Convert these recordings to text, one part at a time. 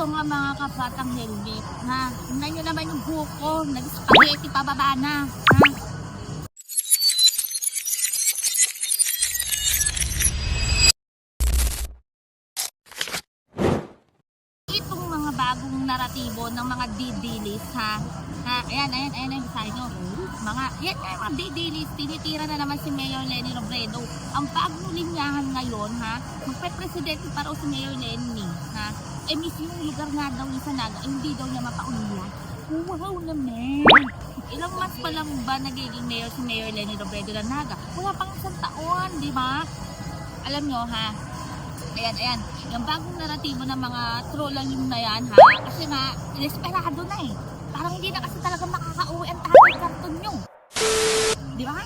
Ito nga mga kabatang helmet, ha? Tingnan nyo naman yung buhok ko, nag-spaghetti pababa na, ha? Itong mga bagong naratibo ng mga didilis, ha? Ayan yung design nyo. Yan, mga didilis, tinitira na naman si Mayor Leni Robredo. Ang bagong linyahan ngayon, ha? Magpe-presidente pa raw si Mayor Leni, ha? Mismo yung lugar nga daw sa Naga, hindi daw niya mapaunlad. Wow naman! Ilang months pa lang ba nagiging mayor si Mayor Leni Robredo ng Naga? Wala pang isang taon, di ba? Alam nyo ha, ayan, yung bagong naratibo ng mga trolling na yan ha, kasi nga, inesperado na eh. Parang hindi na kasi talaga makakauwi ang tatay karton nyo. Di ba?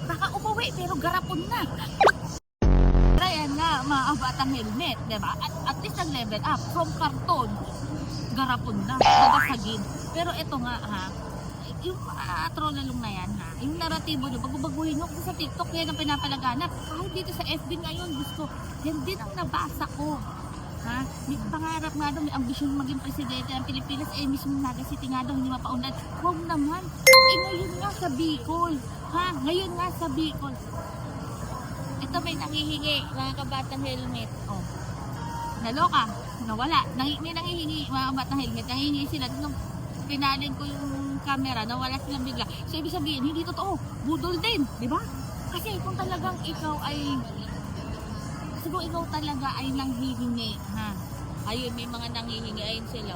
Baka umuwi pero garapon na. Ayan nga, mga batang helmet, diba? At least nag-level up from karton, garapon na, babasagin. Pero ito nga ha, yung trollalong na yan ha, yung naratibo nyo, bagubaguhin nyo kasi sa TikTok yan ang pinapalaganap. Kahit dito sa FB ngayon, gusto, yan din ang nabasa ko. Ha? May pangarap nga daw, may ambisyon maging presidente ng Pilipinas, mismo Naga City nga daw, hindi mapaunlad. Huwag naman, ngayon nga sa Bicol, ha? Ngayon nga sa Bicol. Ito may nangihingi, mga kabatang helmet. Oh. Naloka, nawala. May nangihingi, mga kabatang helmet. Nangihingi sila. Nung pinalin ko yung camera, nawala silang bigla. So, ibig sabihin, hindi totoo. Budol din, di ba? Kasi kung talagang ikaw ay, siguro ikaw talaga ay nanghihingi, ha? Ayun, may mga nanghihingi. Ayun sila.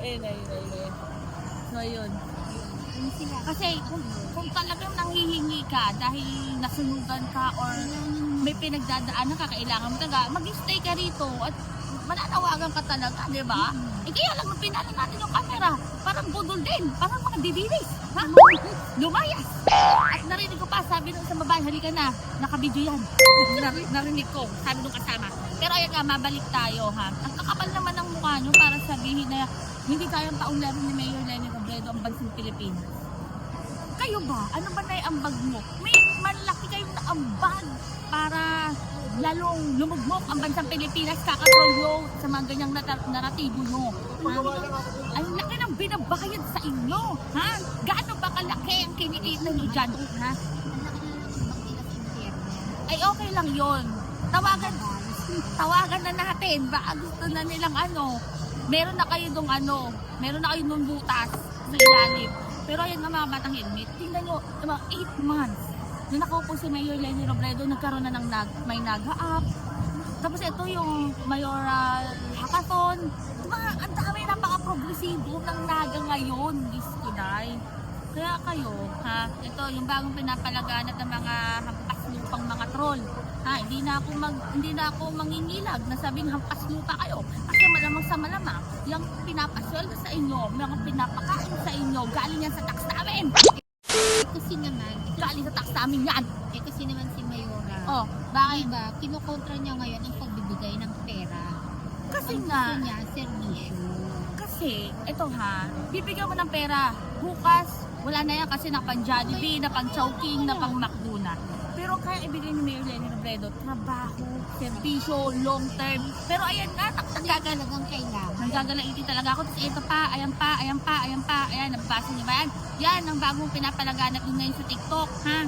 ayun. So, ayun. Kasi kung talagang nanghihingi ka dahil nasunugan ka or may pinagdadaanan ka, kailangan mo talaga mag-stay ka rito at mananawagan ka talaga, di ba? Kaya lang nung pinala natin yung camera, parang budol din, parang mga didilis, ha? Lumayas! At narinig ko pa, sabi nung sa babae, halika na, nakabidyo yan. Narinig ko, sabi nung kasama. Pero ayan nga, mabalik tayo, ha? Ang kakapal naman ng mukha nyo para sabihin na hindi kayang paunlarin ni Mayor Leni Robredo ang bansang Pilipinas. Kayo ba? Ano ba na yung ambag mo? May malaki kayong naambag para lalong lumugmok ang bansang Pilipinas, kakatrol nyo sa mga ganyang naratibo nyo. Ang laki ng binabayad sa inyo. Ha? Gaano ba kalaki ang kinikita nyo dyan? Ha? Ay okay lang yon. Tawagan na natin. Baka gusto na nilang meron na kayo nung butas sa ilalim. Pero ayun nga mga batang helmet, tingnan nyo, 8 months na nakaupo si Mayor Leni Robredo, nagkaroon na ng may Naga-up. Tapos ito yung mayoral hackathon. Ang dami, napaka-progresibo ng Naga ngayon, Diskuday. Kaya kayo, ha, ito yung bagong pinapalaganap ng mga hampas lupang mga troll. Ha, hindi na ako mangingilag na sabing hampas lupa kayo. Kasi malamang sa malamang, yung pinapasweldo sa inyo, mga pinapakain sa inyo, galing yan sa tax namin. Kasi naman, Galing sa tax namin yan. kasi naman si Mayora. Oh, bakit? Diba, kinukontra niya ngayon ang pagbibigay ng pera. Kasi Ang nga, gusto niya, servisyo. kasi, ito ha, bibigyan mo ng pera. Bukas, wala na yan kasi na pang Jollibee, na pang Chowking, na pang McDo na. Pero kaya ibigay ni Mayor Leni Robredo, trabaho, servisyo, long term. Pero ayan nga, Talagang kailangan. nanggagalaiti talaga ako. Tapos ito pa, ayan, nababasa niyo ba yan? Yan, ang bagong pinapalaganap din ngayon sa TikTok, ha?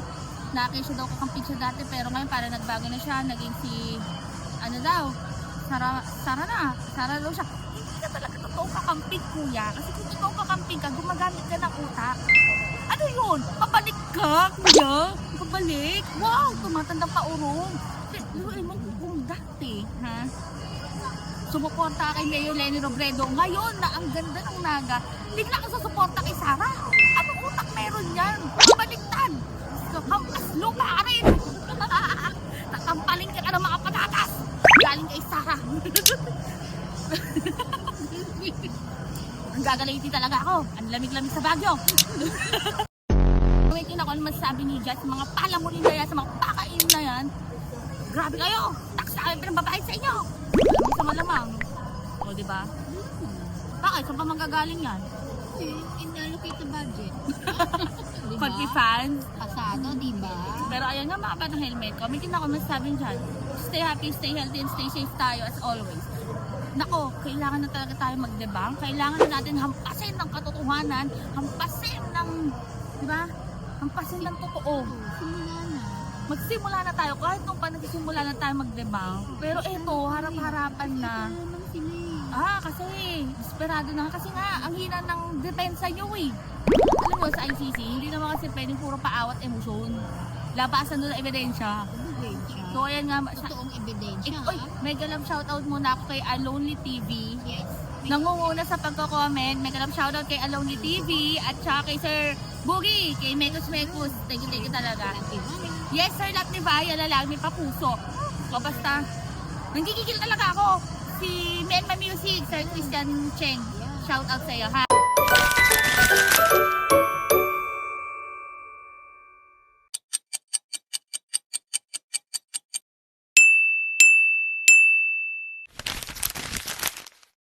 Laki siya daw kakampig siya dati, pero ngayon para nagbago na siya, naging si, Sara daw siya. Hindi ka talaga totoong kakampig, kuya. Kasi kung totoong kakampig ka, gumagamit ka ng utak. Ano yun? Pabalik ka, kuya? Pabalik? Wow, tumatanda pa urong. Luruin mo kung dati, ha? Sumuporta kay Mayor Leni Robredo. Ngayon na ang ganda ng Naga, bigla ka susuporta kay Sara. Anong utak meron yan? Pabaliktad. Hampas lupa ka rin. Tatampaling ka ng mga patatas. Galing kay Sara. Ang gagalaiti talaga ako. Ang lamig-lamig sa Baguio. Wait yun ako, ano masasabi ni Jess, mga palamulin na yan, sa mga pakain na yan. Grabe kayo. Tax na kami pinambabayad sa inyo. Sa malamang. O, diba? Bakit? Saan pa manggagaling yan? In-allocate na budget. Diba? Pag fans. Pasado, diba? Pero ayan nga mga batang helmet ko. May tinako masasabi dyan. Stay happy, stay healthy, and stay safe tayo as always. Nako, kailangan na talaga tayo magdebang. Kailangan na natin hampasin ng katotohanan, hampasin ng, di ba? Hampasin ng totoo. Simula na. Magsimula na tayo kahit nung pa nagsimula na tayo magdebang. Pero eto, harap-harapan na. Wala naman sila eh. Kasi desperado na kasi nga ang hina ng depensa nyo eh. Alam mo sa ICC, hindi naman kasi pwedeng puro paawat emosyon. Labasan doon ang ebidensya. Ebidensya. So ayan nga, Totoong ebidensya. Oy, mega love shoutout muna ako kay Alonely TV. Yes. Nangunguna sa pagko-comment. Mega love shoutout kay Alonely TV at saka kay Sir Boogie, kay Mekus Mekus. Thank you talaga. Yes sir, lahat ni Vaya lang, may papuso. O basta, nanggigigil talaga ako. Si Men Music, Sir Christian Cheng. Shoutout sa'yo ha.